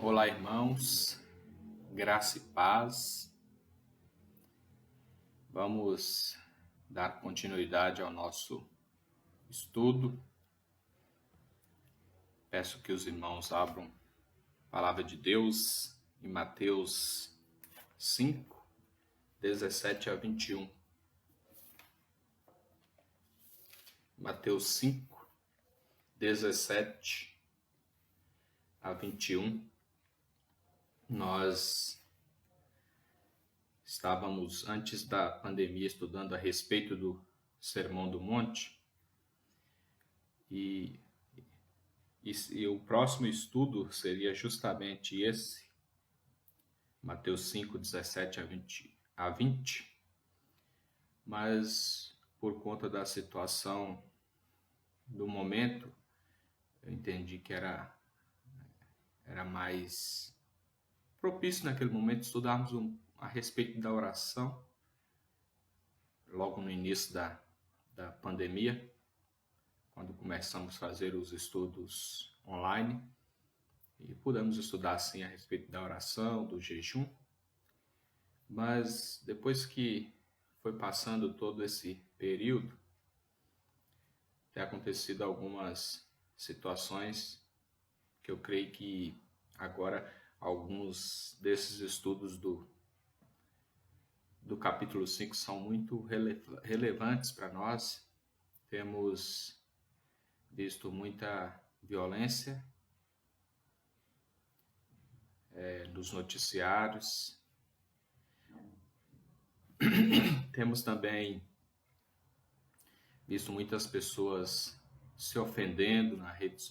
Olá, irmãos, graça e paz. Vamos dar continuidade ao nosso estudo. Peço que os irmãos abram a palavra de Deus em Mateus 5, 17 a 21. Mateus 5, 17 a 21. Nós estávamos, antes da pandemia, estudando a respeito do Sermão do Monte, e o próximo estudo seria justamente esse, Mateus 5, 17 a 20, mas por conta da situação do momento, eu entendi que era mais propício naquele momento estudarmos a respeito da oração, logo no início da pandemia, quando começamos a fazer os estudos online, e pudemos estudar assim a respeito da oração, do jejum, mas depois que foi passando todo esse período, tem acontecido algumas situações que eu creio que agora alguns desses estudos do capítulo 5 são muito relevantes para nós. Temos visto muita violência nos noticiários. Temos também visto muitas pessoas se ofendendo nas redes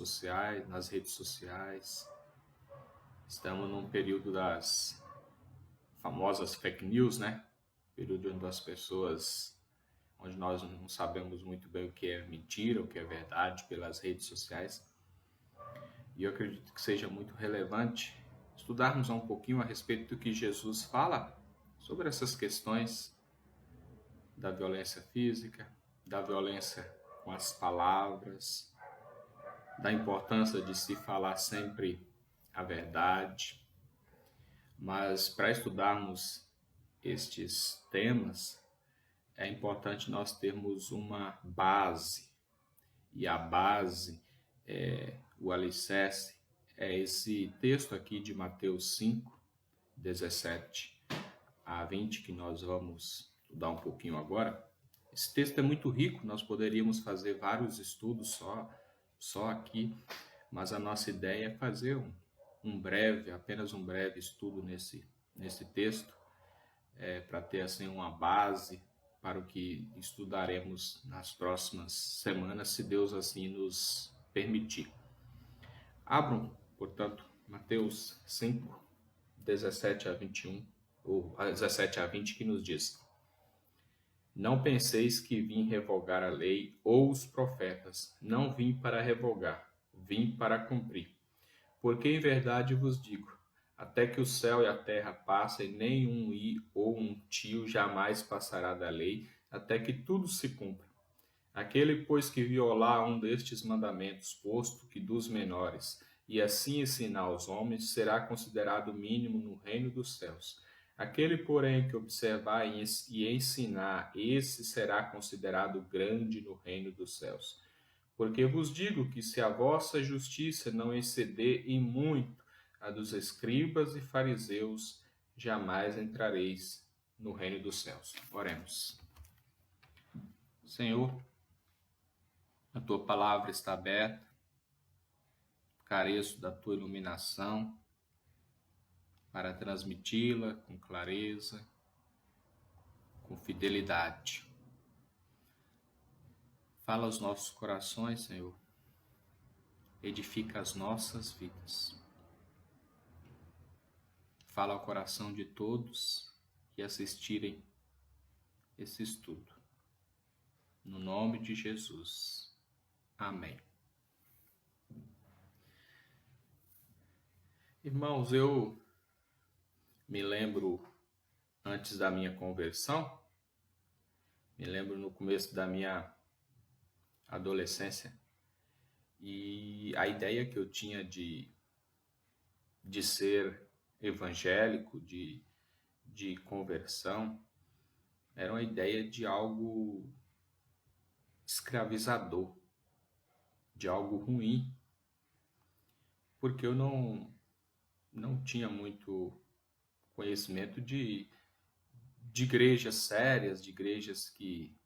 sociais. Estamos num período das famosas fake news, né? Período onde onde nós não sabemos muito bem o que é mentira, o que é verdade pelas redes sociais. E eu acredito que seja muito relevante estudarmos um pouquinho a respeito do que Jesus fala sobre essas questões da violência física, da violência com as palavras, da importância de se falar sempre a verdade. Mas para estudarmos estes temas, é importante nós termos uma base. E a base, o alicerce, é esse texto aqui de Mateus 5, 17 a 20, que nós vamos estudar um pouquinho agora. Esse texto é muito rico, nós poderíamos fazer vários estudos só aqui, mas a nossa ideia é fazer apenas um breve estudo nesse texto, para ter assim uma base para o que estudaremos nas próximas semanas, se Deus assim nos permitir. Abram, portanto, Mateus 5, 17 a 21, ou 17 a 20, que nos diz: Não penseis que vim revogar a lei ou os profetas. Não vim para revogar, vim para cumprir. Porque em verdade vos digo, até que o céu e a terra passem, nem um i ou um tio jamais passará da lei, até que tudo se cumpra. Aquele, pois, que violar um destes mandamentos, posto que dos menores, e assim ensinar aos homens, será considerado mínimo no reino dos céus. Aquele, porém, que observar e ensinar, esse será considerado grande no reino dos céus. Porque vos digo que se a vossa justiça não exceder em muito a dos escribas e fariseus, jamais entrareis no reino dos céus. Oremos. Senhor, a tua palavra está aberta, careço da tua iluminação para transmiti-la com clareza, com fidelidade. Fala aos nossos corações, Senhor. Edifica as nossas vidas. Fala ao coração de todos que assistirem esse estudo. No nome de Jesus. Amém. Irmãos, eu me lembro antes da minha conversão, me lembro no começo da minha adolescência, e a ideia que eu tinha de de ser evangélico, de conversão, era uma ideia de algo escravizador, de algo ruim, porque eu não tinha muito conhecimento de igrejas sérias, de igrejas que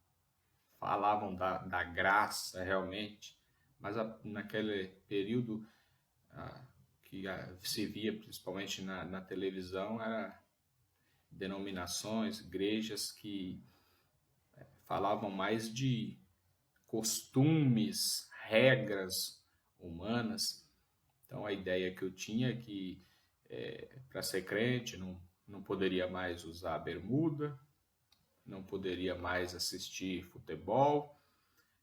falavam da graça realmente, mas naquele período que se via principalmente na televisão, era denominações, igrejas que falavam mais de costumes, regras humanas. Então a ideia que eu tinha é que para ser crente não poderia mais usar bermuda, não poderia mais assistir futebol.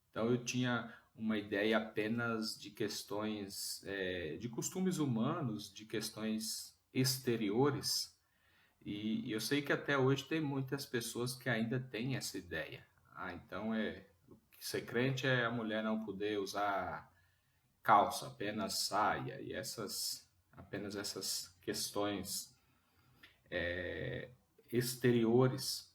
Então eu tinha uma ideia apenas de questões de costumes humanos, de questões exteriores. E eu sei que até hoje tem muitas pessoas que ainda têm essa ideia. Então ser crente é a mulher não poder usar calça, apenas saia, e apenas essas questões exteriores.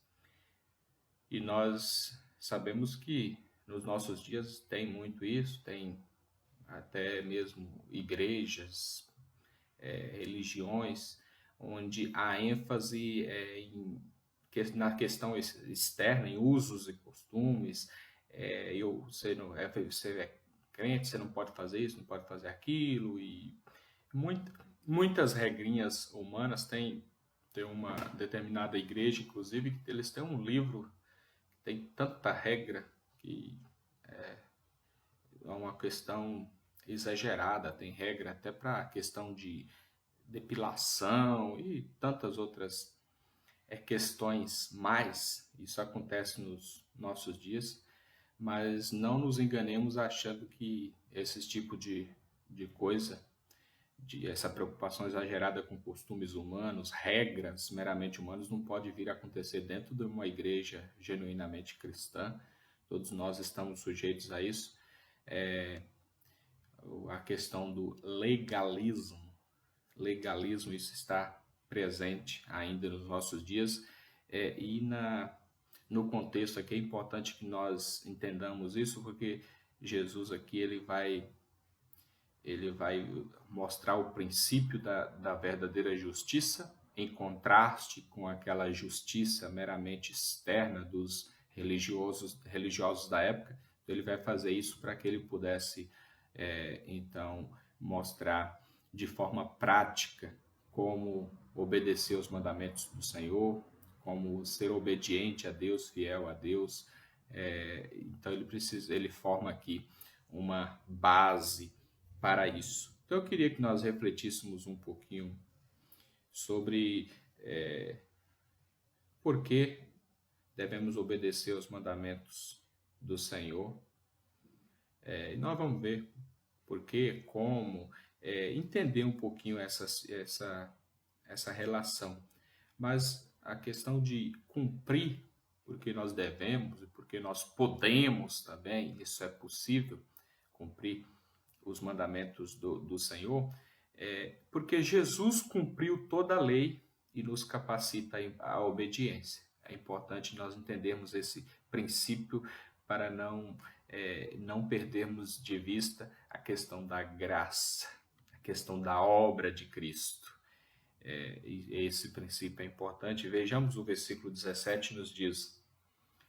E nós sabemos que nos nossos dias tem muito isso, tem até mesmo igrejas, religiões, onde a ênfase na questão externa, em usos e costumes. Você é crente, você não pode fazer isso, não pode fazer aquilo, e muitas regrinhas humanas. Tem uma determinada igreja, inclusive, que eles têm um livro que tem tanta regra que é uma questão exagerada, tem regra até para a questão de depilação e tantas outras questões mais. Isso acontece nos nossos dias, mas não nos enganemos achando que esse tipo de coisa, essa preocupação exagerada com costumes humanos, regras meramente humanas, não pode vir a acontecer dentro de uma igreja genuinamente cristã. Todos nós estamos sujeitos a isso. A questão do legalismo, isso está presente ainda nos nossos dias, e no contexto aqui é importante que nós entendamos isso, porque Jesus aqui ele vai mostrar o princípio da verdadeira justiça, em contraste com aquela justiça meramente externa dos religiosos da época. Então, ele vai fazer isso para que ele pudesse, então, mostrar de forma prática como obedecer os mandamentos do Senhor, como ser obediente a Deus, fiel a Deus. Então ele forma aqui uma base para isso. Então eu queria que nós refletíssemos um pouquinho sobre por que devemos obedecer aos mandamentos do Senhor. E nós vamos ver por quê, como, entender um pouquinho essa relação. Mas a questão de cumprir porque nós devemos e porque nós podemos também, isso é possível, cumprir os mandamentos do Senhor, porque Jesus cumpriu toda a lei e nos capacita à obediência. É importante nós entendermos esse princípio para não perdermos de vista a questão da graça, a questão da obra de Cristo. Esse princípio é importante. Vejamos o versículo 17, nos diz: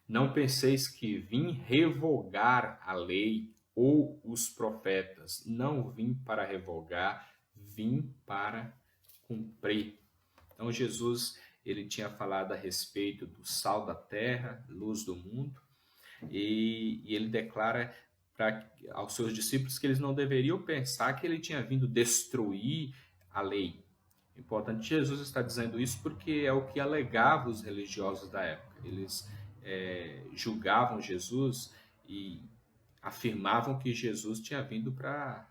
não penseis que vim revogar a lei ou os profetas. Não vim para revogar, vim para cumprir. Então Jesus ele tinha falado a respeito do sal da terra, luz do mundo, e ele declara aos seus discípulos que eles não deveriam pensar que ele tinha vindo destruir a lei. Importante, Jesus está dizendo isso porque é o que alegava os religiosos da época. Eles julgavam Jesus e afirmavam que Jesus tinha vindo para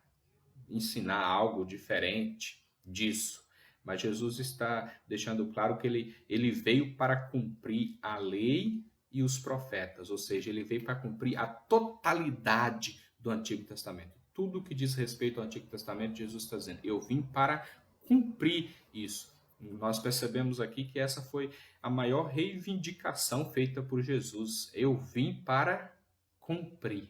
ensinar algo diferente disso. Mas Jesus está deixando claro que ele veio para cumprir a lei e os profetas, ou seja, ele veio para cumprir a totalidade do Antigo Testamento. Tudo que diz respeito ao Antigo Testamento, Jesus está dizendo: eu vim para cumprir isso. Nós percebemos aqui que essa foi a maior reivindicação feita por Jesus. Eu vim para cumprir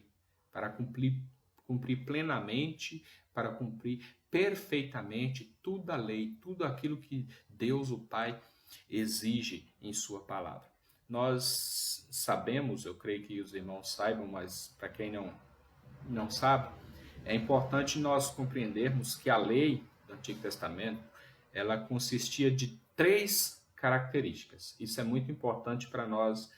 plenamente, para cumprir perfeitamente toda a lei, tudo aquilo que Deus, o Pai, exige em sua palavra. Nós sabemos, eu creio que os irmãos saibam, mas para quem não sabe, é importante nós compreendermos que a lei do Antigo Testamento, ela consistia de 3 características. Isso é muito importante para nós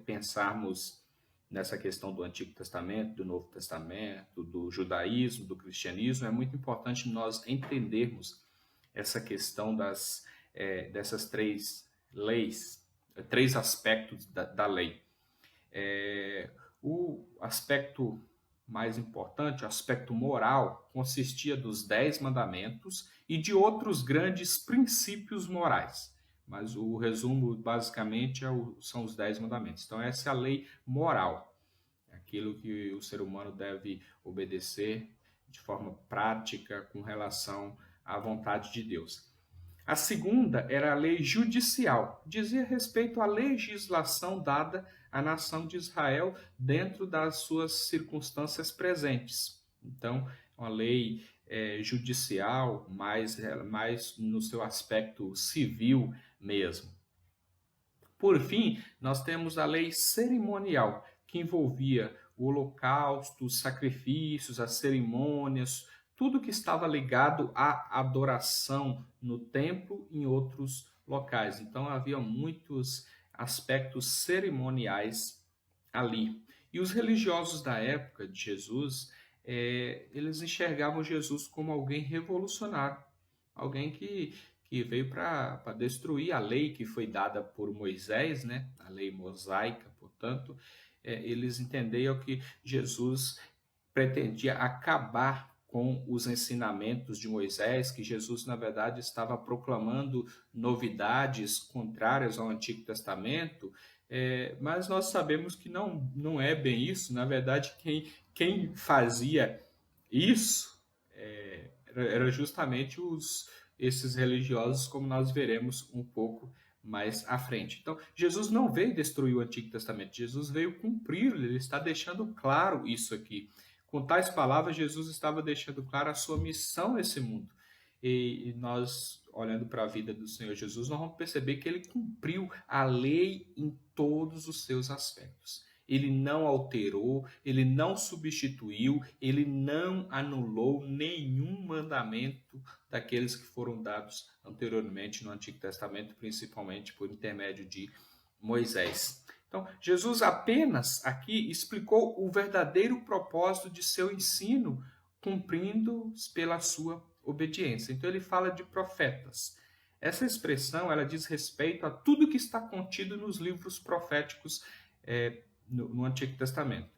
pensarmos nessa questão do Antigo Testamento, do Novo Testamento, do judaísmo, do cristianismo. É muito importante nós entendermos essa questão dessas 3 leis, 3 aspectos da lei. O aspecto mais importante, o aspecto moral, consistia dos 10 mandamentos e de outros grandes princípios morais. Mas o resumo, basicamente, são os 10 mandamentos. Então, essa é a lei moral, aquilo que o ser humano deve obedecer de forma prática com relação à vontade de Deus. A segunda era a lei judicial, dizia respeito à legislação dada à nação de Israel dentro das suas circunstâncias presentes. Então, uma lei judicial, mais no seu aspecto civil mesmo. Por fim, nós temos a lei cerimonial, que envolvia o holocausto, os sacrifícios, as cerimônias, tudo que estava ligado à adoração no templo e em outros locais. Então, havia muitos aspectos cerimoniais ali. E os religiosos da época de Jesus, eles enxergavam Jesus como alguém revolucionário, alguém que veio para destruir a lei que foi dada por Moisés, né? A lei mosaica, portanto, eles entendiam que Jesus pretendia acabar com os ensinamentos de Moisés, que Jesus, na verdade, estava proclamando novidades contrárias ao Antigo Testamento, mas nós sabemos que não é bem isso. Na verdade, quem fazia isso era justamente esses religiosos, como nós veremos um pouco mais à frente. Então, Jesus não veio destruir o Antigo Testamento, Jesus veio cumprir, ele está deixando claro isso aqui. Com tais palavras, Jesus estava deixando claro a sua missão nesse mundo. E nós, olhando para a vida do Senhor Jesus, nós vamos perceber que ele cumpriu a lei em todos os seus aspectos. Ele não alterou, ele não substituiu, ele não anulou nenhum mandamento daqueles que foram dados anteriormente no Antigo Testamento, principalmente por intermédio de Moisés. Então, Jesus apenas aqui explicou o verdadeiro propósito de seu ensino, cumprindo pela sua obediência. Então, ele fala de profetas. Essa expressão ela diz respeito a tudo que está contido nos livros proféticos no Antigo Testamento.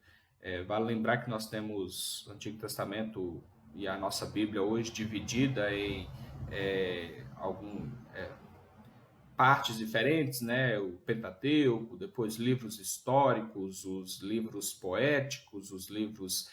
Vale lembrar que nós temos o Antigo Testamento e a nossa Bíblia hoje dividida em partes diferentes, né? O Pentateuco, depois livros históricos, os livros poéticos, os livros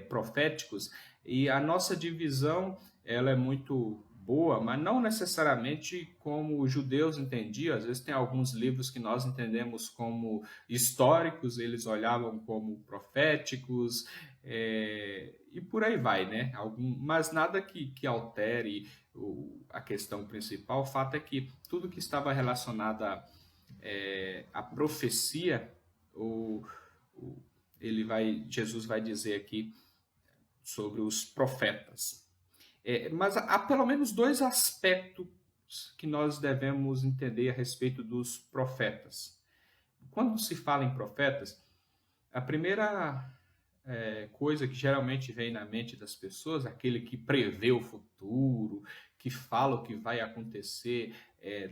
proféticos, e a nossa divisão ela é muito boa, mas não necessariamente como os judeus entendiam. Às vezes tem alguns livros que nós entendemos como históricos, eles olhavam como proféticos, e por aí vai, né? Mas nada que altere a questão principal. O fato é que tudo que estava relacionado à profecia, Jesus vai dizer aqui sobre os profetas. Mas há pelo menos 2 aspectos que nós devemos entender a respeito dos profetas. Quando se fala em profetas, a primeira coisa que geralmente vem na mente das pessoas, aquele que prevê o futuro, que fala o que vai acontecer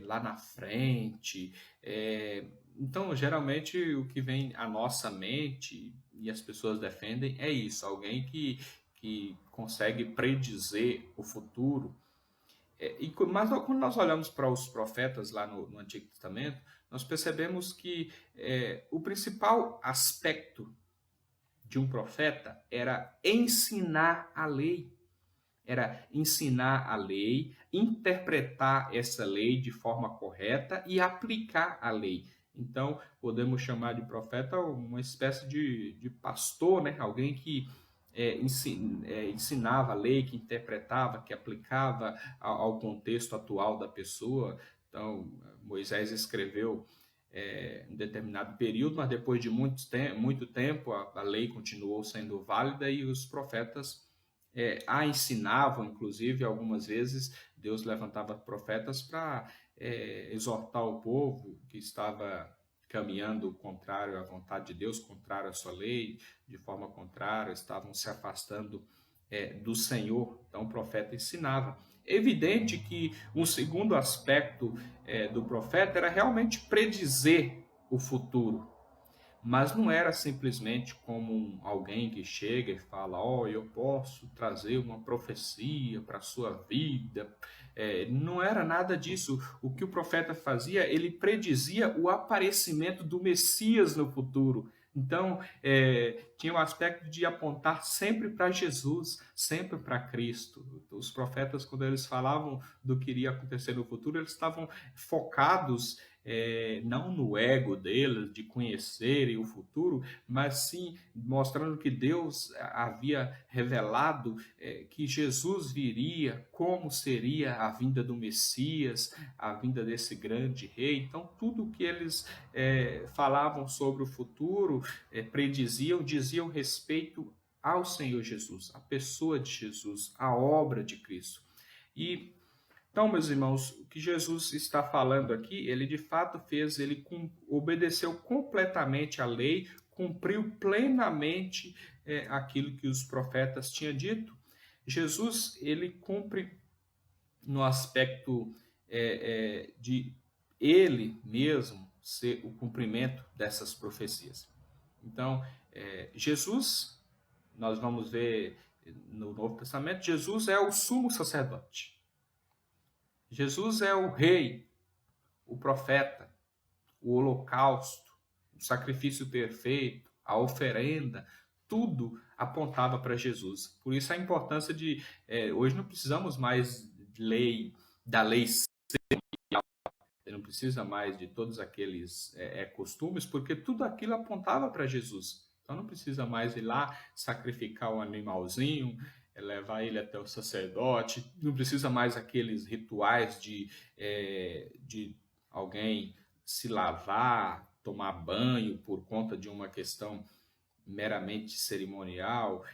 lá na frente. Então, geralmente, o que vem à nossa mente, e as pessoas defendem, é isso, alguém que consegue predizer o futuro. Mas quando nós olhamos para os profetas lá no Antigo Testamento, nós percebemos que o principal aspecto de um profeta era ensinar a lei, era ensinar a lei, interpretar essa lei de forma correta e aplicar a lei. Então, podemos chamar de profeta uma espécie de pastor, né? Alguém que ensinava a lei, que interpretava, que aplicava ao contexto atual da pessoa. Então, Moisés escreveu em determinado período, mas depois de muito tempo a lei continuou sendo válida e os profetas a ensinavam. Inclusive, algumas vezes Deus levantava profetas para exortar o povo que estava caminhando contrário à vontade de Deus, contrário à sua lei, de forma contrária, estavam se afastando do Senhor. Então o profeta ensinava. É evidente que um segundo aspecto do profeta era realmente predizer o futuro, mas não era simplesmente como alguém que chega e fala: eu posso trazer uma profecia para a sua vida. Não era nada disso. O que o profeta fazia, ele predizia o aparecimento do Messias no futuro. Então, tinha o aspecto de apontar sempre para Jesus, sempre para Cristo. Os profetas, quando eles falavam do que iria acontecer no futuro, eles estavam focados não no ego deles, de conhecerem o futuro, mas sim mostrando que Deus havia revelado que Jesus viria, como seria a vinda do Messias, a vinda desse grande rei. Então, tudo que eles falavam sobre o futuro, diziam respeito ao Senhor Jesus, à pessoa de Jesus, à obra de Cristo. Então, meus irmãos, o que Jesus está falando aqui, ele de fato obedeceu completamente à lei, cumpriu plenamente aquilo que os profetas tinham dito. Jesus, ele cumpre no aspecto de ele mesmo ser o cumprimento dessas profecias. Então, Jesus, nós vamos ver no Novo Testamento, Jesus é o sumo sacerdote. Jesus é o rei, o profeta, o holocausto, o sacrifício perfeito, a oferenda, tudo apontava para Jesus. Por isso a importância de... hoje não precisamos mais da lei cerimonial, não precisa mais de todos aqueles costumes, porque tudo aquilo apontava para Jesus. Então não precisa mais ir lá sacrificar um animalzinho, levar ele até o sacerdote, não precisa mais aqueles rituais de alguém se lavar, tomar banho por conta de uma questão meramente cerimonial,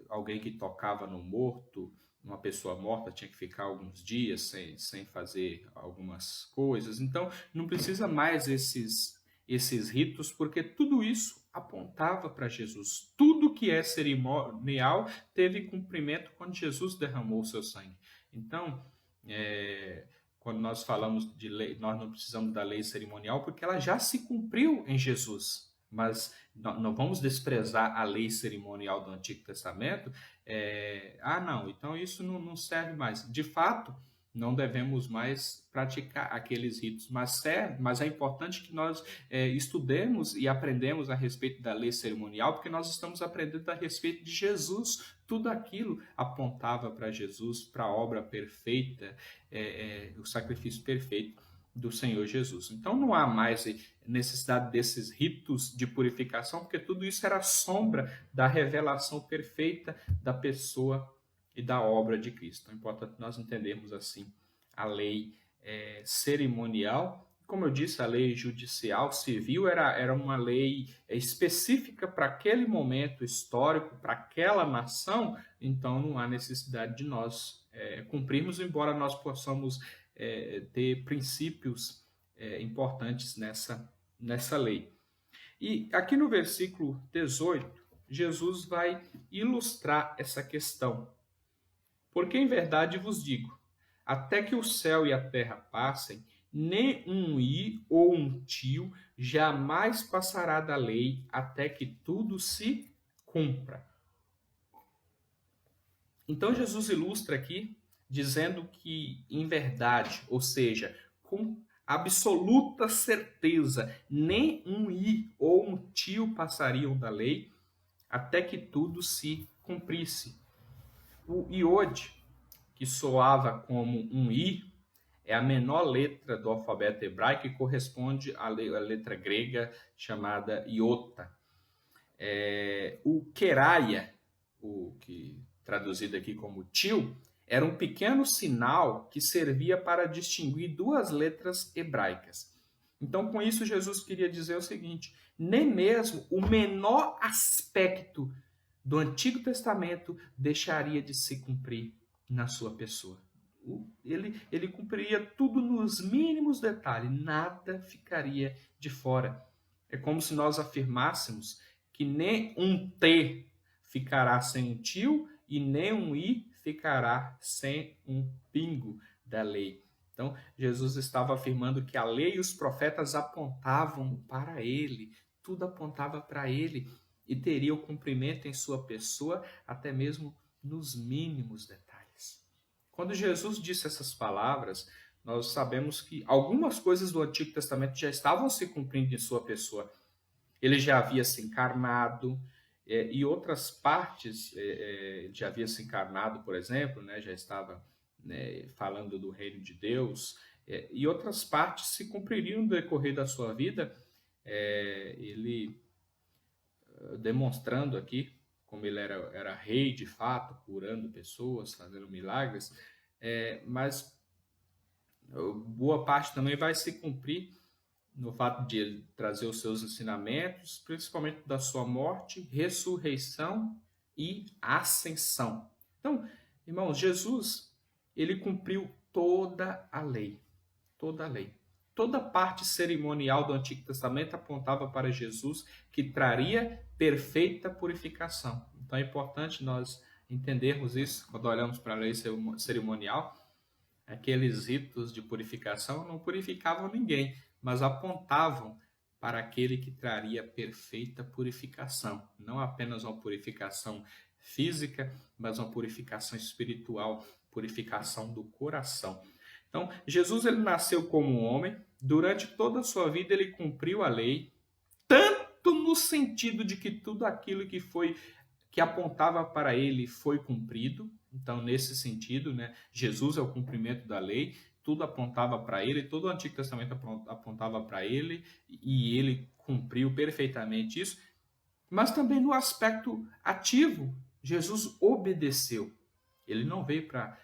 alguém que tocava no morto, uma pessoa morta tinha que ficar alguns dias sem fazer algumas coisas. Então não precisa mais esses ritos, porque tudo isso apontava para Jesus. Tudo que é cerimonial teve cumprimento quando Jesus derramou o seu sangue. Então, quando nós falamos de lei, nós não precisamos da lei cerimonial, porque ela já se cumpriu em Jesus. Mas não vamos desprezar a lei cerimonial do Antigo Testamento. Não, então isso não serve mais. De fato, não devemos mais praticar aqueles ritos, mas é importante que nós estudemos e aprendemos a respeito da lei cerimonial, porque nós estamos aprendendo a respeito de Jesus. Tudo aquilo apontava para Jesus, para a obra perfeita, o sacrifício perfeito do Senhor Jesus. Então não há mais necessidade desses ritos de purificação, porque tudo isso era sombra da revelação perfeita da pessoa e da obra de Cristo. É importante nós entendermos assim a lei cerimonial. Como eu disse, a lei judicial civil era uma lei específica para aquele momento histórico, para aquela nação. Então não há necessidade de nós cumprirmos, embora nós possamos ter princípios importantes nessa lei. E aqui no versículo 18, Jesus vai ilustrar essa questão. Porque em verdade vos digo, até que o céu e a terra passem, nem um i ou um tio jamais passará da lei até que tudo se cumpra. Então Jesus ilustra aqui dizendo que em verdade, ou seja, com absoluta certeza, nem um i ou um tio passariam da lei até que tudo se cumprisse. O iode, que soava como um I, é a menor letra do alfabeto hebraico e corresponde à letra grega chamada iota. O queraia, o que traduzido aqui como tio, era um pequeno sinal que servia para distinguir duas letras hebraicas. Então, com isso, Jesus queria dizer o seguinte: nem mesmo o menor aspecto do Antigo Testamento deixaria de se cumprir na sua pessoa. Ele cumpriria tudo nos mínimos detalhes, nada ficaria de fora. É como se nós afirmássemos que nem um T ficará sem um tio e nem um I ficará sem um pingo da lei. Então, Jesus estava afirmando que a lei e os profetas apontavam para ele, tudo apontava para ele e teria o cumprimento em sua pessoa, até mesmo nos mínimos detalhes. Quando Jesus disse essas palavras, nós sabemos que algumas coisas do Antigo Testamento já estavam se cumprindo em sua pessoa. Ele já havia se encarnado, e outras partes, já havia se encarnado, por exemplo, né, já estava falando do reino de Deus, e outras partes se cumpririam no decorrer da sua vida, ele demonstrando aqui como ele era rei de fato, curando pessoas, fazendo milagres, mas boa parte também vai se cumprir no fato de ele trazer os seus ensinamentos, principalmente da sua morte, ressurreição e ascensão. Então, irmãos, Jesus, ele cumpriu toda a lei, toda a lei. Toda parte cerimonial do Antigo Testamento apontava para Jesus, que traria perfeita purificação. Então é importante nós entendermos isso quando olhamos para a lei cerimonial. Aqueles ritos de purificação não purificavam ninguém, mas apontavam para aquele que traria perfeita purificação. Não apenas uma purificação física, mas uma purificação espiritual, purificação do coração. Então, Jesus ele nasceu como um homem, durante toda a sua vida ele cumpriu a lei, tanto no sentido de que tudo aquilo que apontava para ele foi cumprido. Então, nesse sentido, né, Jesus é o cumprimento da lei, tudo apontava para ele, todo o Antigo Testamento apontava para ele, e ele cumpriu perfeitamente isso. Mas também no aspecto ativo, Jesus obedeceu. Ele não veio para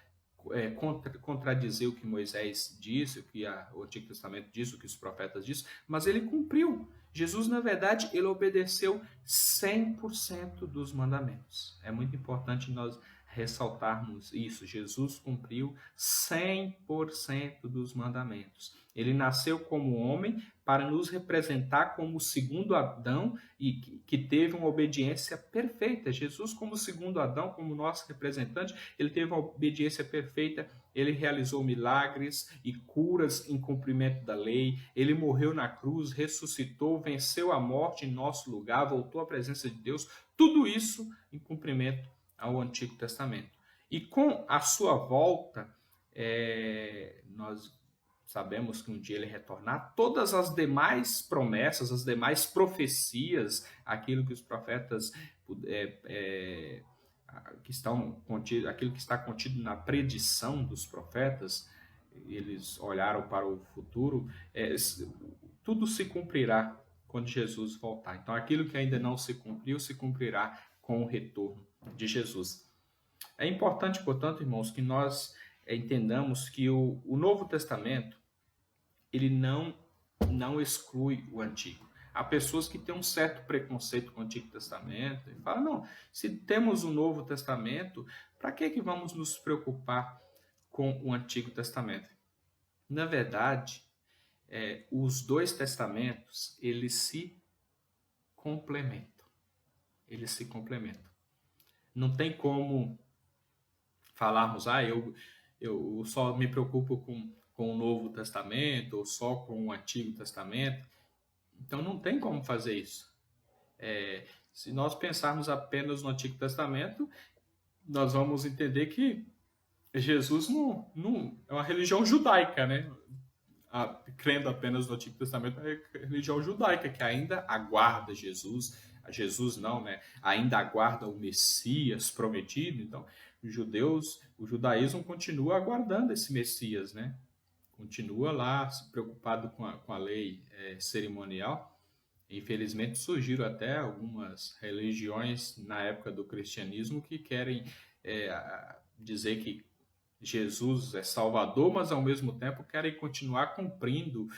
contradizer o que Moisés disse, o que o Antigo Testamento disse, o que os profetas disseram, mas ele cumpriu. Jesus, na verdade, ele obedeceu 100% dos mandamentos. É muito importante nós ressaltarmos isso. Jesus cumpriu 100% dos mandamentos. Ele nasceu como homem para nos representar como o segundo Adão e que teve uma obediência perfeita. Jesus, como segundo Adão, como nosso representante, ele teve uma obediência perfeita. Ele realizou milagres e curas em cumprimento da lei. Ele morreu na cruz, ressuscitou, venceu a morte em nosso lugar, voltou à presença de Deus. Tudo isso em cumprimento ao Antigo Testamento. E com a sua volta, nós sabemos que um dia ele retornar, todas as demais promessas, as demais profecias, aquilo que os profetas que estão contido, aquilo que está contido na predição dos profetas, eles olharam para o futuro, tudo se cumprirá quando Jesus voltar. Então, aquilo que ainda não se cumpriu, se cumprirá com o retorno de Jesus. É importante, portanto, irmãos, que nós entendamos que o Novo Testamento ele não exclui o Antigo. Há pessoas que têm um certo preconceito com o Antigo Testamento e falam, não, se temos o Novo Testamento, para que vamos nos preocupar com o Antigo Testamento? Na verdade, os dois testamentos, eles se complementam. Eles se complementam. Não tem como falarmos, eu só me preocupo com o Novo Testamento ou só com o Antigo Testamento. Então não tem como fazer isso. Se nós pensarmos apenas no Antigo Testamento, nós vamos entender que Jesus não é uma religião judaica, né? Crendo apenas no Antigo Testamento, é a religião judaica que ainda aguarda Jesus. Jesus não, né? Ainda aguarda o Messias prometido. Então, os judeus, o judaísmo continua aguardando esse Messias, né? Continua lá preocupado com a lei cerimonial. Infelizmente surgiram até algumas religiões na época do cristianismo que querem dizer que Jesus é Salvador, mas ao mesmo tempo querem continuar cumprindo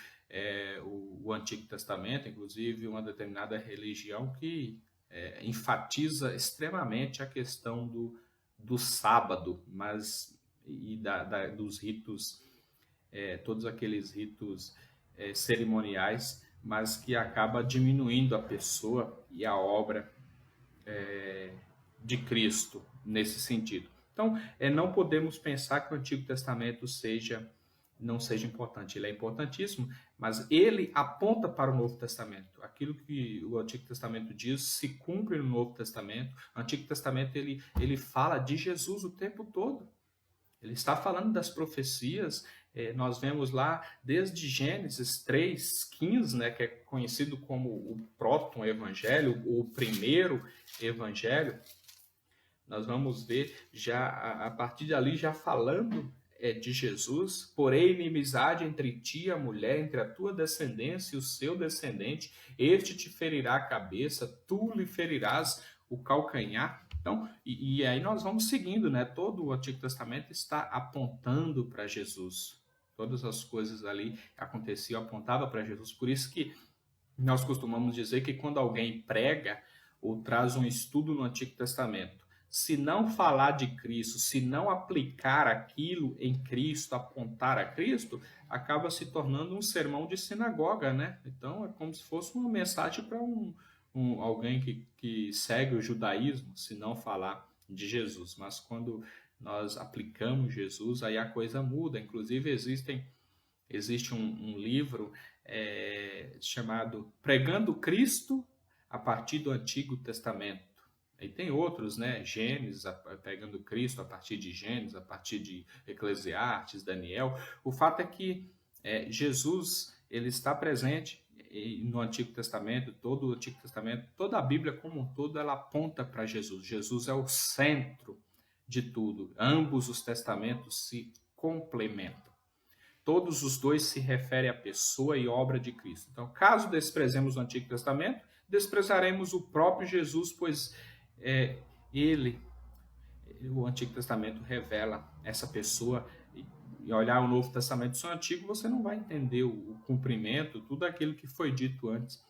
o Antigo Testamento, inclusive uma determinada religião que enfatiza extremamente a questão do sábado, dos ritos, todos aqueles ritos cerimoniais, mas que acaba diminuindo a pessoa e a obra de Cristo nesse sentido. Então, não podemos pensar que o Antigo Testamento não seja importante. Ele é importantíssimo, mas ele aponta para o Novo Testamento. Aquilo que o Antigo Testamento diz se cumpre no Novo Testamento. O Antigo Testamento ele fala de Jesus o tempo todo. Ele está falando das profecias. Nós vemos lá desde Gênesis 3:15, né, que é conhecido como o proto-evangelho, o primeiro evangelho. Nós vamos ver já a partir dali já falando de Jesus. Porém, inimizade entre ti e a mulher, entre a tua descendência e o seu descendente, este te ferirá a cabeça, tu lhe ferirás o calcanhar. Então, e aí nós vamos seguindo, né? Todo o Antigo Testamento está apontando para Jesus. Todas as coisas ali aconteciam, apontavam para Jesus. Por isso que nós costumamos dizer que quando alguém prega ou traz um estudo no Antigo Testamento, se não falar de Cristo, se não aplicar aquilo em Cristo, apontar a Cristo, acaba se tornando um sermão de sinagoga, né? Então é como se fosse uma mensagem para alguém que segue o judaísmo, se não falar de Jesus. Mas quando nós aplicamos Jesus, aí a coisa muda. Inclusive existe um livro chamado Pregando Cristo a partir do Antigo Testamento. E tem outros, né? Gênesis, pegando Cristo a partir de Gênesis, a partir de Eclesiastes, Daniel. O fato é que Jesus ele está presente no Antigo Testamento, todo o Antigo Testamento, toda a Bíblia como um todo, ela aponta para Jesus. Jesus é o centro de tudo. Ambos os testamentos se complementam. Todos os dois se referem à pessoa e obra de Cristo. Então, caso desprezemos o Antigo Testamento, desprezaremos o próprio Jesus, pois o Antigo Testamento revela essa pessoa, e olhar o Novo Testamento só antigo, você não vai entender o cumprimento, tudo aquilo que foi dito antes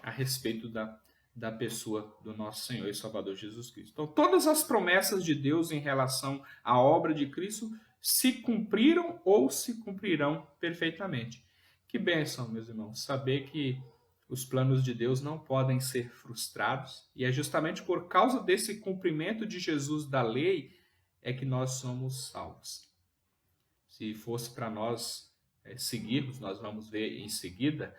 a respeito da pessoa do nosso Senhor e Salvador Jesus Cristo. Então, todas as promessas de Deus em relação à obra de Cristo se cumpriram ou se cumprirão perfeitamente. Que bênção, meus irmãos, saber que os planos de Deus não podem ser frustrados, e é justamente por causa desse cumprimento de Jesus da lei é que nós somos salvos. Se fosse para nós seguirmos, nós vamos ver em seguida,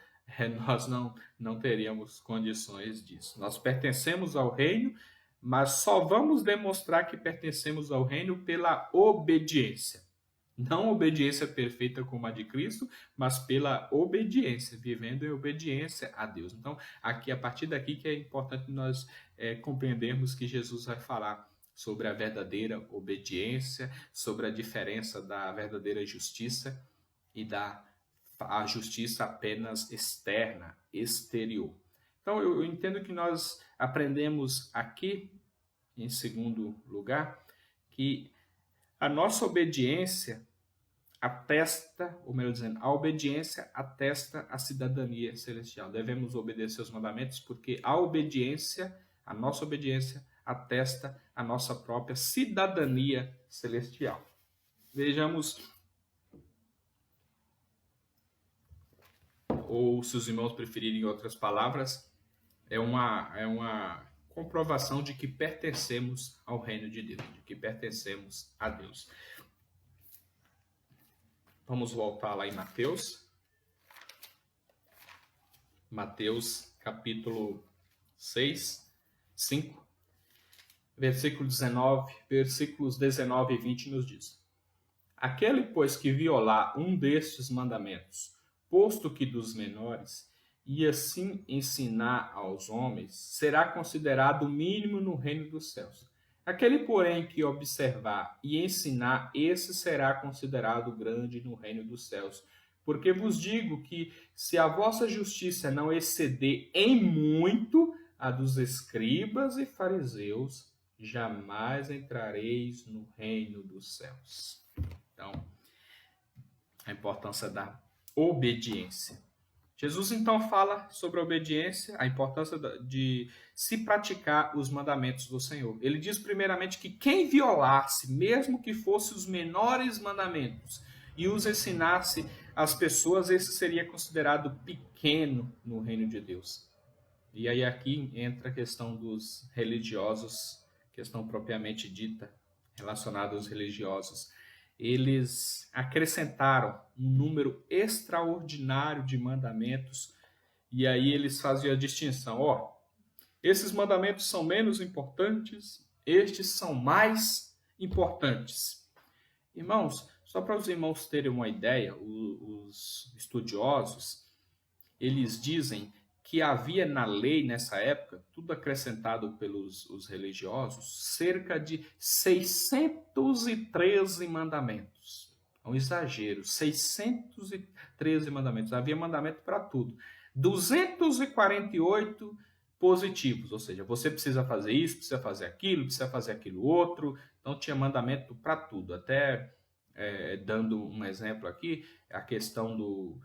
nós não teríamos condições disso. Nós pertencemos ao reino, mas só vamos demonstrar que pertencemos ao reino pela obediência. Não obediência perfeita como a de Cristo, mas pela obediência, vivendo em obediência a Deus. Então, aqui, a partir daqui que é importante nós compreendermos que Jesus vai falar sobre a verdadeira obediência, sobre a diferença da verdadeira justiça e a justiça apenas externa, exterior. Então, eu entendo que nós aprendemos aqui, em segundo lugar, que a nossa obediência atesta, ou melhor dizendo, a obediência atesta a cidadania celestial. Devemos obedecer os mandamentos porque a nossa obediência, atesta a nossa própria cidadania celestial. Vejamos, ou se os irmãos preferirem outras palavras, é uma comprovação de que pertencemos ao reino de Deus, de que pertencemos a Deus. Vamos voltar lá em Mateus. Mateus, capítulo 5, versículos 19 e 20 nos diz: Aquele, pois, que violar um destes mandamentos, posto que dos menores, e assim ensinar aos homens, será considerado o mínimo no reino dos céus. Aquele, porém, que observar e ensinar, esse será considerado grande no reino dos céus. Porque vos digo que, se a vossa justiça não exceder em muito a dos escribas e fariseus, jamais entrareis no reino dos céus. Então, a importância da obediência. Jesus então fala sobre a obediência, a importância de se praticar os mandamentos do Senhor. Ele diz primeiramente que quem violasse, mesmo que fossem os menores mandamentos, e os ensinasse às pessoas, esse seria considerado pequeno no reino de Deus. E aí aqui entra a questão dos religiosos, questão propriamente dita, relacionada aos religiosos. Eles acrescentaram um número extraordinário de mandamentos, e aí eles faziam a distinção, esses mandamentos são menos importantes, estes são mais importantes. Irmãos, só para os irmãos terem uma ideia, os estudiosos, eles dizem que havia na lei nessa época, tudo acrescentado pelos os religiosos, cerca de 613 mandamentos. É um exagero, 613 mandamentos. Havia mandamento para tudo. 248 positivos, ou seja, você precisa fazer isso, precisa fazer aquilo outro. Então tinha mandamento para tudo. Até dando um exemplo aqui, a questão do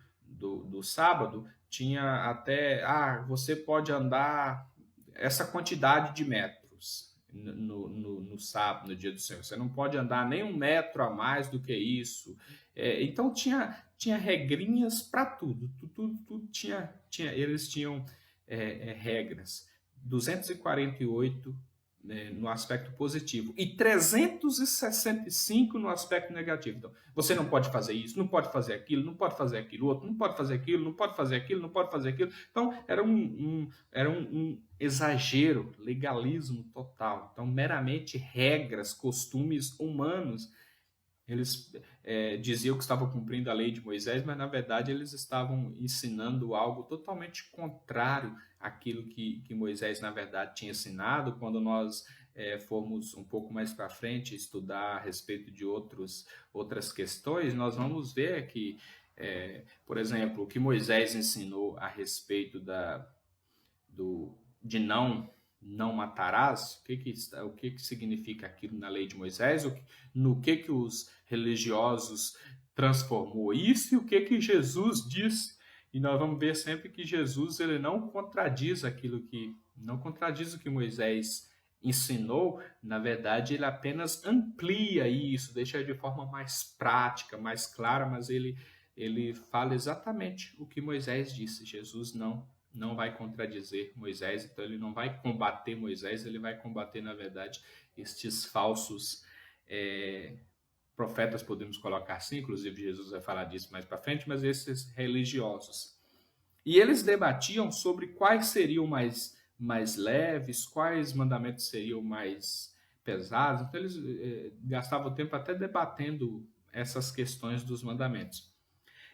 sábado, tinha até, você pode andar essa quantidade de metros no sábado, no dia do Senhor. Você não pode andar nem 1 metro a mais do que isso. Então tinha regrinhas para tudo. Tudo tinha, eles tinham regras. 248 no aspecto positivo e 365 no aspecto negativo. Então, você não pode fazer isso, não pode fazer aquilo, não pode fazer aquilo outro, não pode fazer aquilo, não pode fazer aquilo, não pode fazer aquilo. Então, era um exagero, legalismo total. Então, meramente regras, costumes humanos. Eles diziam que estavam cumprindo a lei de Moisés, mas na verdade eles estavam ensinando algo totalmente contrário àquilo que Moisés na verdade tinha ensinado. Quando nós formos um pouco mais para frente estudar a respeito de outras questões, nós vamos ver que, por exemplo, o que Moisés ensinou a respeito de não matarás, o que significa aquilo na lei de Moisés, no que os religiosos transformou isso e o que Jesus disse. E nós vamos ver sempre que Jesus ele não contradiz não contradiz o que Moisés ensinou. Na verdade, ele apenas amplia isso, deixa de forma mais prática, mais clara, mas ele fala exatamente o que Moisés disse. Jesus não vai contradizer Moisés, então ele não vai combater Moisés, ele vai combater, na verdade, estes falsos profetas, podemos colocar assim, inclusive Jesus vai falar disso mais para frente, mas esses religiosos. E eles debatiam sobre quais seriam mais leves, quais mandamentos seriam mais pesados, então eles gastavam tempo até debatendo essas questões dos mandamentos.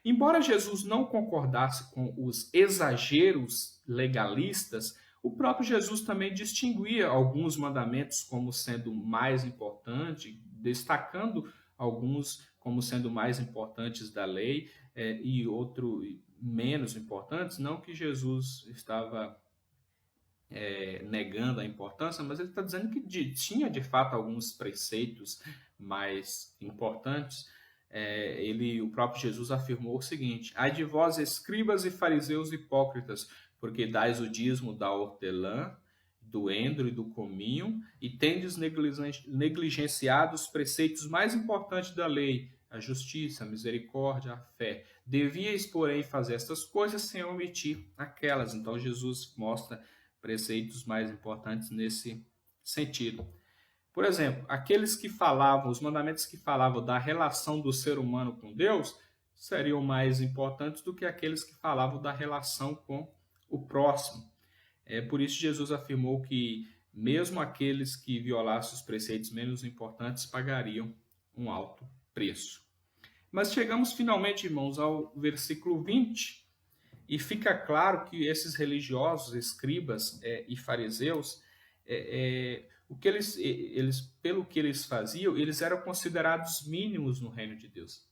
Embora Jesus não concordasse com os exageros legalistas, o próprio Jesus também distinguia alguns mandamentos como sendo mais importantes, destacando alguns como sendo mais importantes da lei e outros menos importantes. Não que Jesus estava negando a importância, mas ele está dizendo que tinha de fato alguns preceitos mais importantes. O próprio Jesus afirmou o seguinte: ai de vós, escribas e fariseus hipócritas, porque dais o dízimo da hortelã, do endro e do cominho, e tendes negligenciado os preceitos mais importantes da lei, a justiça, a misericórdia, a fé. Devíeis, porém, fazer estas coisas sem omitir aquelas. Então Jesus mostra preceitos mais importantes nesse sentido. Por exemplo, os mandamentos que falavam da relação do ser humano com Deus seriam mais importantes do que aqueles que falavam da relação com o próximo. Por isso Jesus afirmou que mesmo aqueles que violassem os preceitos menos importantes pagariam um alto preço. Mas chegamos finalmente, irmãos, ao versículo 20, e fica claro que esses religiosos, escribas e fariseus, pelo que eles faziam, eles eram considerados mínimos no reino de Deus.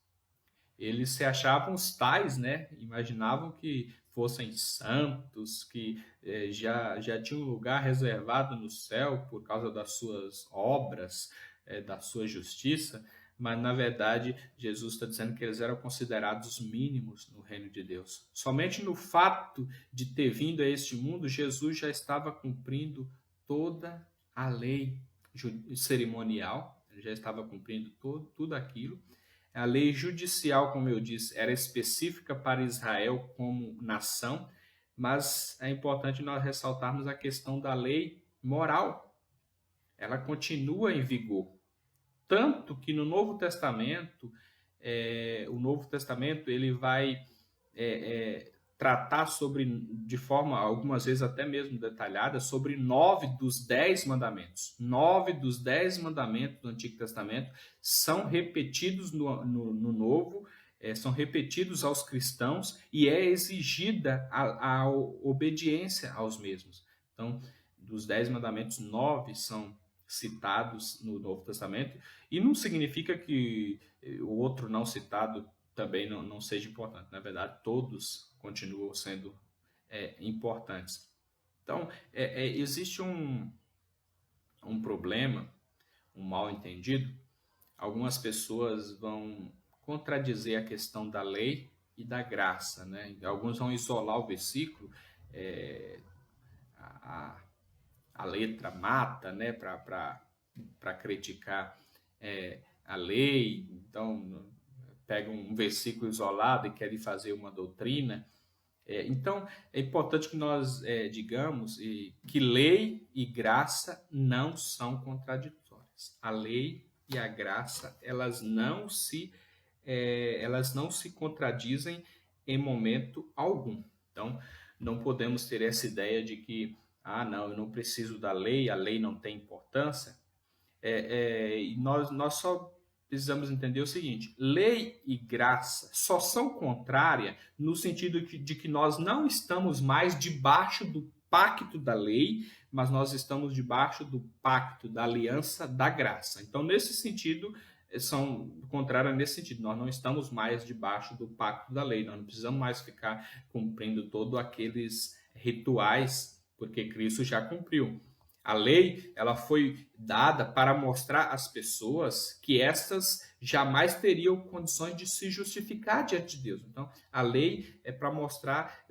Eles se achavam os tais, né? Imaginavam que fossem santos, que já tinham um lugar reservado no céu por causa das suas obras, da sua justiça, mas na verdade Jesus está dizendo que eles eram considerados mínimos no reino de Deus. Somente no fato de ter vindo a este mundo, Jesus já estava cumprindo toda a lei cerimonial, ele já estava cumprindo tudo aquilo. A lei judicial, como eu disse, era específica para Israel como nação, mas é importante nós ressaltarmos a questão da lei moral. Ela continua em vigor. Tanto que no Novo Testamento, o Novo Testamento ele vai tratar sobre, de forma algumas vezes até mesmo detalhada, sobre 9 dos 10 mandamentos. 9 dos 10 mandamentos do Antigo Testamento são repetidos no Novo, são repetidos aos cristãos e é exigida a obediência aos mesmos. Então, dos 10 mandamentos, 9 são citados no Novo Testamento, e não significa que o outro não citado também não seja importante. Na verdade, todos continuam sendo importantes. Então, existe um problema, um mal entendido. Algumas pessoas vão contradizer a questão da lei e da graça, né? Alguns vão isolar o versículo, a letra mata, né? Para criticar a lei. Então, pega um versículo isolado e quer fazer uma doutrina. Então, é importante que nós digamos que lei e graça não são contraditórias. A lei e a graça, elas não se contradizem em momento algum. Então, não podemos ter essa ideia de que, não, eu não preciso da lei, a lei não tem importância. Nós só precisamos entender o seguinte: lei e graça só são contrárias no sentido de que nós não estamos mais debaixo do pacto da lei, mas nós estamos debaixo do pacto da aliança da graça. Então, nesse sentido, são contrárias nesse sentido. Nós não estamos mais debaixo do pacto da lei, nós não precisamos mais ficar cumprindo todos aqueles rituais, porque Cristo já cumpriu. A lei, ela foi dada para mostrar às pessoas que estas jamais teriam condições de se justificar diante de Deus. Então, a lei é para mostrar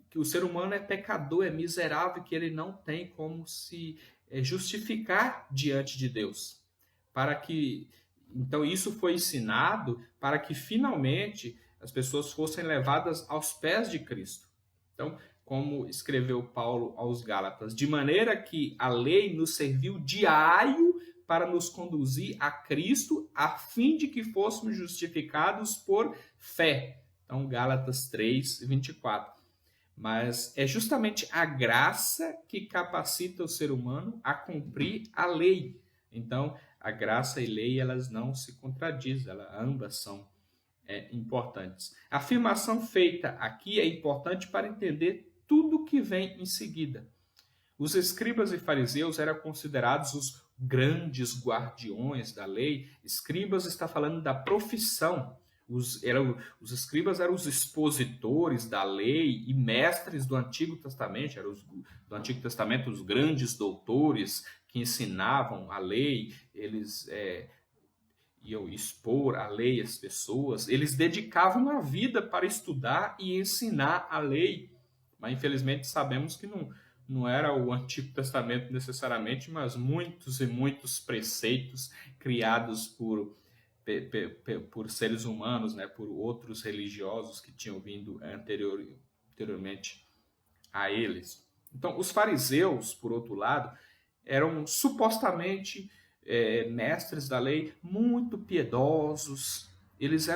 que o ser humano é pecador, é miserável, que ele não tem como se justificar diante de Deus. Então, isso foi ensinado para que finalmente as pessoas fossem levadas aos pés de Cristo. Então, como escreveu Paulo aos Gálatas, de maneira que a lei nos serviu diário para nos conduzir a Cristo, a fim de que fôssemos justificados por fé. Então, Gálatas 3, 24. Mas é justamente a graça que capacita o ser humano a cumprir a lei. Então, a graça e lei, elas não se contradizem, ambas são importantes. A afirmação feita aqui é importante para entender tudo que vem em seguida. Os escribas e fariseus eram considerados os grandes guardiões da lei. Escribas está falando da profissão. Os escribas eram os expositores da lei e mestres do Antigo Testamento. Eram do Antigo Testamento os grandes doutores que ensinavam a lei. Eles iam expor a lei às pessoas. Eles dedicavam a vida para estudar e ensinar a lei. Mas, infelizmente, sabemos que não era o Antigo Testamento necessariamente, mas muitos e muitos preceitos criados por seres humanos, né, por outros religiosos que tinham vindo anteriormente a eles. Então, os fariseus, por outro lado, eram supostamente mestres da lei muito piedosos. Eles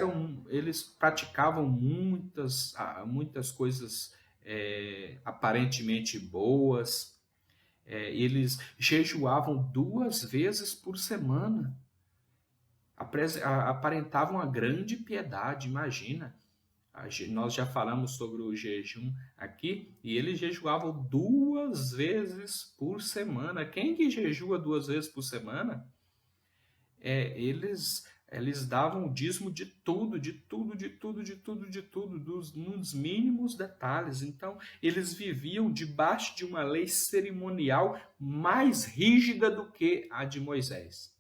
praticavam muitas coisas aparentemente boas. Eles jejuavam 2 vezes por semana, aparentavam uma grande piedade. Imagina, Nós já falamos sobre o jejum aqui, e eles jejuavam 2 vezes por semana. Quem que jejua 2 vezes por semana? Eles davam o dízimo de tudo, nos mínimos detalhes. Então, eles viviam debaixo de uma lei cerimonial mais rígida do que a de Moisés,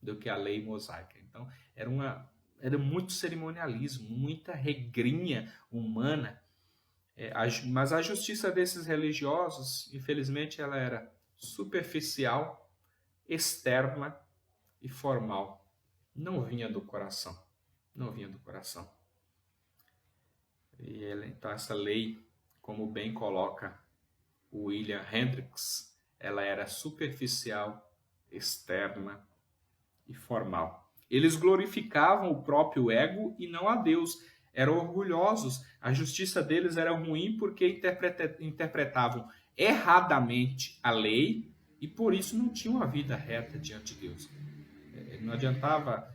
do que a lei mosaica. Então, era muito cerimonialismo, muita regrinha humana. Mas a justiça desses religiosos, infelizmente, ela era superficial, externa e formal. Não vinha do coração. Não vinha do coração. Então, essa lei, como bem coloca o William Hendricks, ela era superficial, externa e formal. Eles glorificavam o próprio ego e não a Deus. Eram orgulhosos. A justiça deles era ruim porque interpretavam erradamente a lei e por isso não tinham uma vida reta diante de Deus. Não adiantava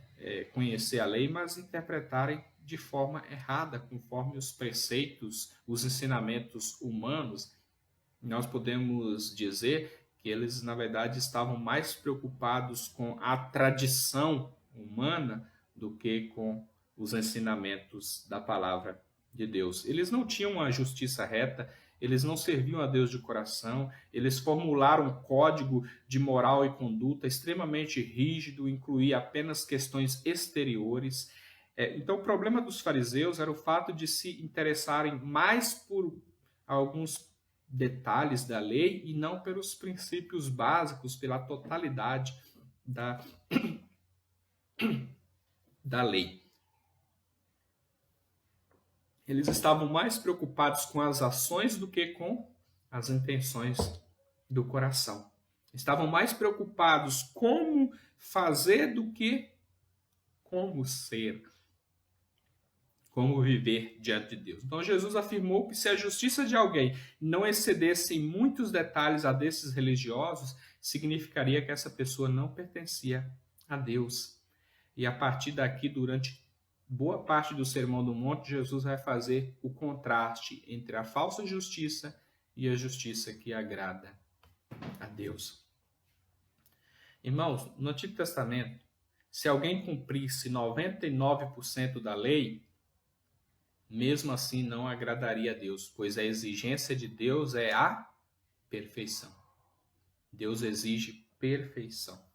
conhecer a lei, mas interpretarem de forma errada, conforme os preceitos, os ensinamentos humanos. Nós podemos dizer que eles, na verdade, estavam mais preocupados com a tradição humana do que com os ensinamentos da palavra de Deus. Eles não tinham uma justiça reta, eles não serviam a Deus de coração, eles formularam um código de moral e conduta extremamente rígido, incluía apenas questões exteriores. Então, o problema dos fariseus era o fato de se interessarem mais por alguns detalhes da lei e não pelos princípios básicos, pela totalidade da lei. Eles estavam mais preocupados com as ações do que com as intenções do coração. Estavam mais preocupados como fazer do que como ser, como viver diante de Deus. Então Jesus afirmou que se a justiça de alguém não excedesse em muitos detalhes a desses religiosos, significaria que essa pessoa não pertencia a Deus. E a partir daqui, durante boa parte do Sermão do Monte, Jesus vai fazer o contraste entre a falsa justiça e a justiça que agrada a Deus. Irmãos, no Antigo Testamento, se alguém cumprisse 99% da lei, mesmo assim não agradaria a Deus, pois a exigência de Deus é a perfeição. Deus exige perfeição.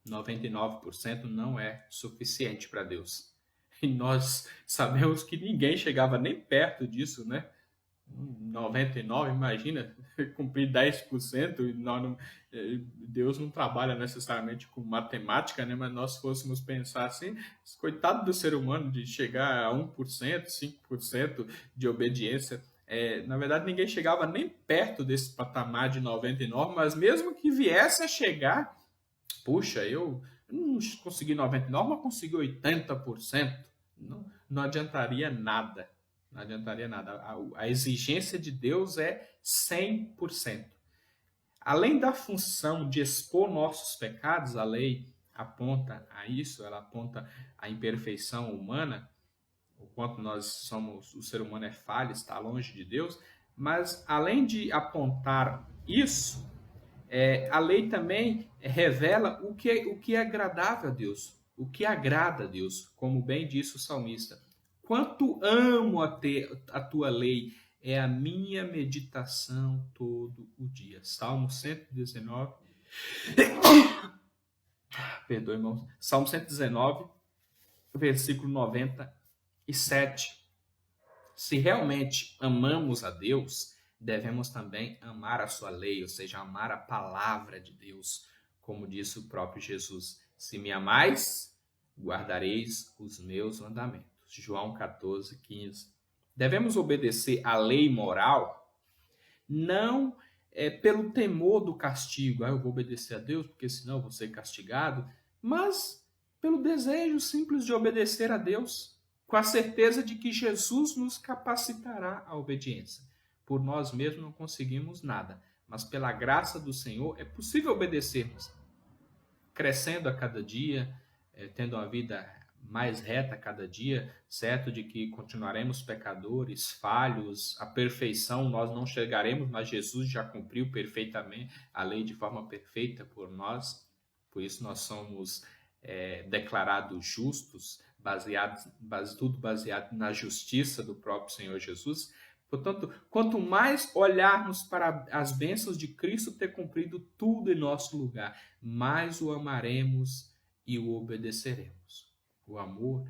99% não é suficiente para Deus. E nós sabemos que ninguém chegava nem perto disso, né? 99%, imagina, cumprir 10%. Deus não trabalha necessariamente com matemática, né? Mas nós fôssemos pensar assim, coitado do ser humano de chegar a 1%, 5% de obediência. Na verdade, ninguém chegava nem perto desse patamar de 99%, mas mesmo que viesse a chegar, puxa, eu não consegui 99%, mas consegui 80%. Não adiantaria nada. Não adiantaria nada. A exigência de Deus é 100%. Além da função de expor nossos pecados, a lei aponta a isso, ela aponta a imperfeição humana, o quanto o ser humano é falho, está longe de Deus, mas além de apontar isso, a lei também revela o que é agradável a Deus, o que agrada a Deus, como bem disse o salmista. Quanto amo a tua lei, é a minha meditação todo o dia. Salmo 119. Perdoe, irmãos. Salmo 119, versículo 97. Se realmente amamos a Deus, devemos também amar a sua lei, ou seja, amar a palavra de Deus, como disse o próprio Jesus. Se me amais, guardareis os meus mandamentos. João 14, 15. Devemos obedecer à lei moral, não pelo temor do castigo. Eu vou obedecer a Deus porque senão eu vou ser castigado, mas pelo desejo simples de obedecer a Deus, com a certeza de que Jesus nos capacitará à obediência. Por nós mesmos não conseguimos nada, mas pela graça do Senhor é possível obedecermos, crescendo a cada dia, tendo uma vida mais reta a cada dia, certo de que continuaremos pecadores, falhos, a perfeição nós não chegaremos, mas Jesus já cumpriu perfeitamente a lei de forma perfeita por nós, por isso nós somos declarados justos, tudo baseado na justiça do próprio Senhor Jesus. Portanto, quanto mais olharmos para as bênçãos de Cristo ter cumprido tudo em nosso lugar, mais o amaremos e o obedeceremos. O amor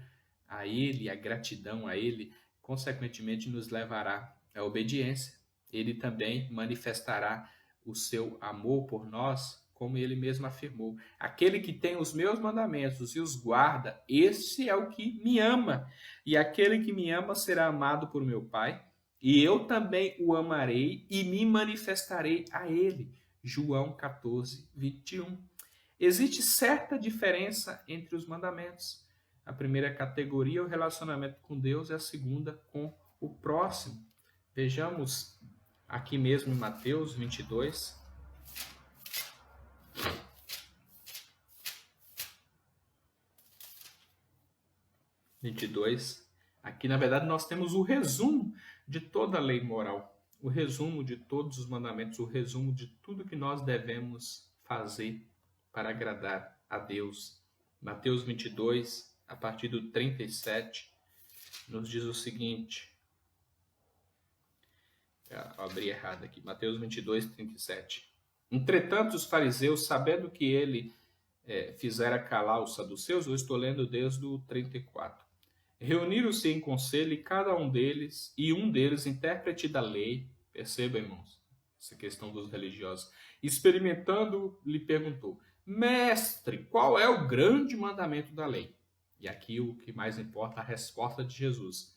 a Ele, a gratidão a Ele, consequentemente nos levará à obediência. Ele também manifestará o seu amor por nós, como Ele mesmo afirmou. Aquele que tem os meus mandamentos e os guarda, esse é o que me ama. E aquele que me ama será amado por meu Pai, e eu também o amarei e me manifestarei a ele. João 14, 21. Existe certa diferença entre os mandamentos. A primeira categoria é o relacionamento com Deus e a segunda com o próximo. Vejamos aqui mesmo em Mateus 22. Aqui, na verdade, nós temos o resumo de toda a lei moral, o resumo de todos os mandamentos, o resumo de tudo que nós devemos fazer para agradar a Deus. Mateus 22, a partir do 37, nos diz o seguinte. Eu abri errado aqui. Mateus 22, 37. Entretanto, os fariseus, sabendo que ele fizera calar os saduceus, eu estou lendo desde o 34. Reuniram-se em conselho e cada um deles, intérprete da lei, perceba, irmãos, essa questão dos religiosos, experimentando, lhe perguntou: Mestre, qual é o grande mandamento da lei? E aqui o que mais importa, a resposta de Jesus.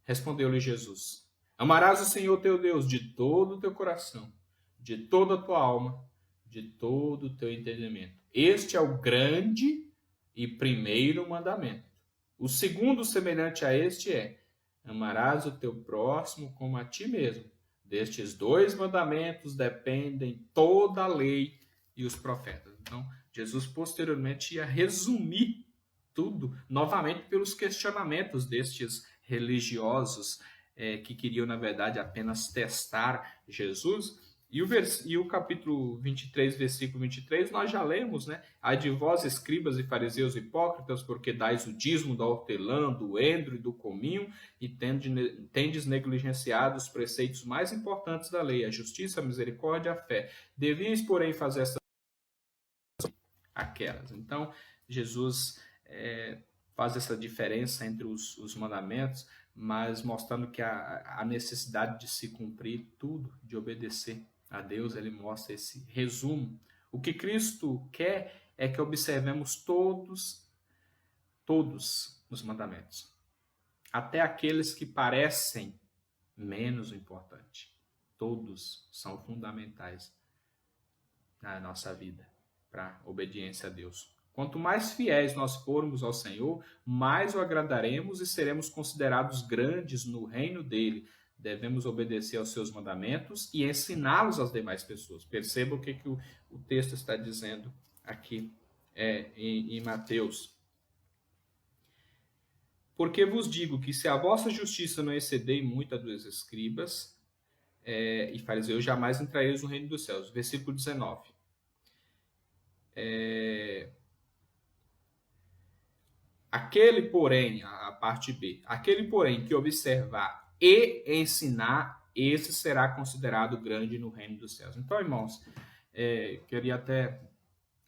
Respondeu-lhe Jesus: Amarás o Senhor teu Deus de todo o teu coração, de toda a tua alma, de todo o teu entendimento. Este é o grande e primeiro mandamento. O segundo, semelhante a este, é: amarás o teu próximo como a ti mesmo. Destes dois mandamentos dependem toda a lei e os profetas. Então, Jesus posteriormente ia resumir tudo, novamente pelos questionamentos destes religiosos que queriam, na verdade, apenas testar Jesus. E o capítulo 23, versículo 23, nós já lemos, né? Ai de vós, escribas e fariseus hipócritas, porque dais o dízimo da hortelã, do endro e do cominho, e tendes negligenciado os preceitos mais importantes da lei, a justiça, a misericórdia e a fé. Devíeis, porém, fazer aquelas. Então, Jesus faz essa diferença entre os mandamentos, mas mostrando que a necessidade de se cumprir tudo, de obedecer a Deus, ele mostra esse resumo. O que Cristo quer é que observemos todos os mandamentos, até aqueles que parecem menos importantes. Todos são fundamentais na nossa vida para a obediência a Deus. Quanto mais fiéis nós formos ao Senhor, mais o agradaremos e seremos considerados grandes no reino dele. Devemos obedecer aos seus mandamentos e ensiná-los às demais pessoas. Perceba o que o texto está dizendo aqui em Mateus. Porque vos digo que se a vossa justiça não exceder muito a dos escribas e fariseus, jamais entrareis no reino dos céus. Versículo 19. Aquele, porém, a parte B, aquele, porém, que observar e ensinar, esse será considerado grande no reino dos céus. Então, irmãos, queria até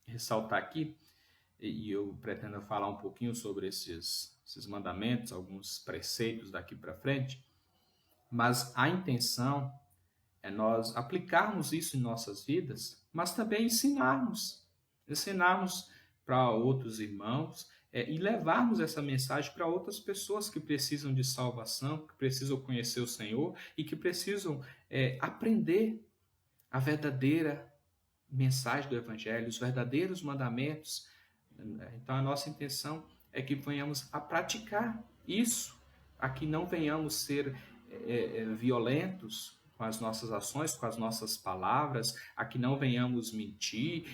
ressaltar aqui, e eu pretendo falar um pouquinho sobre esses mandamentos, alguns preceitos daqui para frente, mas a intenção é nós aplicarmos isso em nossas vidas, mas também ensinarmos para outros irmãos, e levarmos essa mensagem para outras pessoas que precisam de salvação, que precisam conhecer o Senhor e que precisam aprender a verdadeira mensagem do Evangelho, os verdadeiros mandamentos. Então, a nossa intenção é que venhamos a praticar isso, a que não venhamos ser violentos com as nossas ações, com as nossas palavras, a que não venhamos mentir,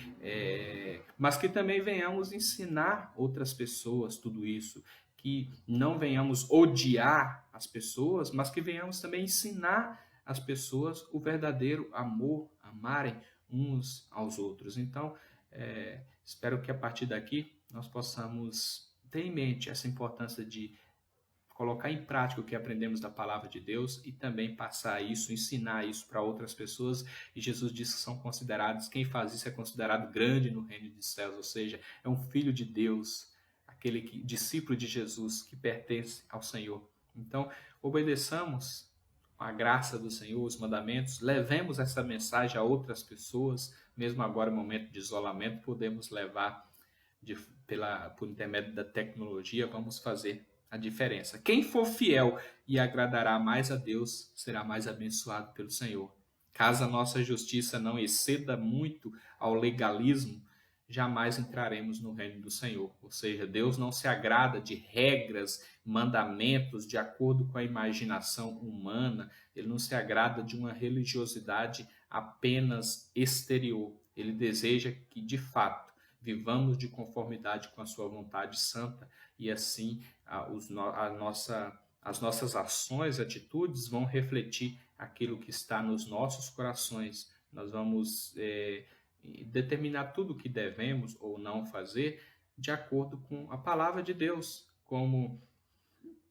mas que também venhamos ensinar outras pessoas tudo isso, que não venhamos odiar as pessoas, mas que venhamos também ensinar as pessoas o verdadeiro amor, amarem uns aos outros. Então, espero que a partir daqui nós possamos ter em mente essa importância de colocar em prática o que aprendemos da palavra de Deus e também passar isso, ensinar isso para outras pessoas. E Jesus disse que são considerados, quem faz isso é considerado grande no reino dos céus, ou seja, é um filho de Deus, discípulo de Jesus que pertence ao Senhor. Então, obedeçamos a graça do Senhor, os mandamentos, levemos essa mensagem a outras pessoas, mesmo agora, no momento de isolamento, podemos levar por intermédio da tecnologia, vamos fazer a diferença. Quem for fiel e agradará mais a Deus, será mais abençoado pelo Senhor. Caso a nossa justiça não exceda muito ao legalismo, jamais entraremos no reino do Senhor. Ou seja, Deus não se agrada de regras, mandamentos de acordo com a imaginação humana. Ele não se agrada de uma religiosidade apenas exterior. Ele deseja que, de fato, vivamos de conformidade com a sua vontade santa e assim as nossas ações, atitudes vão refletir aquilo que está nos nossos corações. Nós vamos determinar tudo o que devemos ou não fazer de acordo com a palavra de Deus, como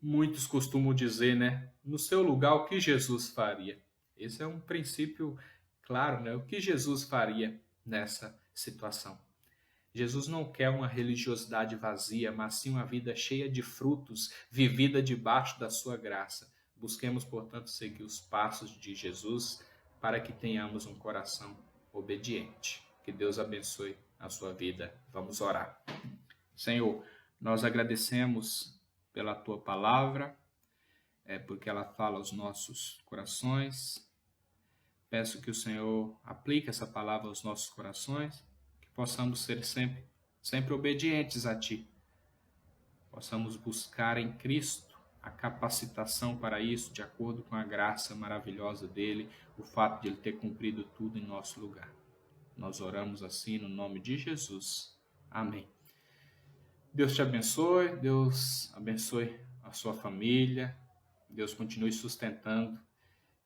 muitos costumam dizer, né? No seu lugar, o que Jesus faria? Esse é um princípio claro, né? O que Jesus faria nessa situação? Jesus não quer uma religiosidade vazia, mas sim uma vida cheia de frutos, vivida debaixo da sua graça. Busquemos, portanto, seguir os passos de Jesus para que tenhamos um coração obediente. Que Deus abençoe a sua vida. Vamos orar. Senhor, nós agradecemos pela tua palavra, porque ela fala aos nossos corações. Peço que o Senhor aplique essa palavra aos nossos corações, que possamos ser sempre obedientes a Ti. Possamos buscar em Cristo a capacitação para isso, de acordo com a graça maravilhosa dele, o fato de ele ter cumprido tudo em nosso lugar. Nós oramos assim no nome de Jesus. Amém. Deus te abençoe, Deus abençoe a sua família, Deus continue sustentando,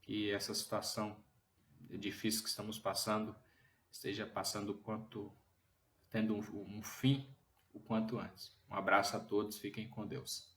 que essa situação difícil que estamos passando esteja passando tendo um fim o quanto antes. Um abraço a todos, fiquem com Deus.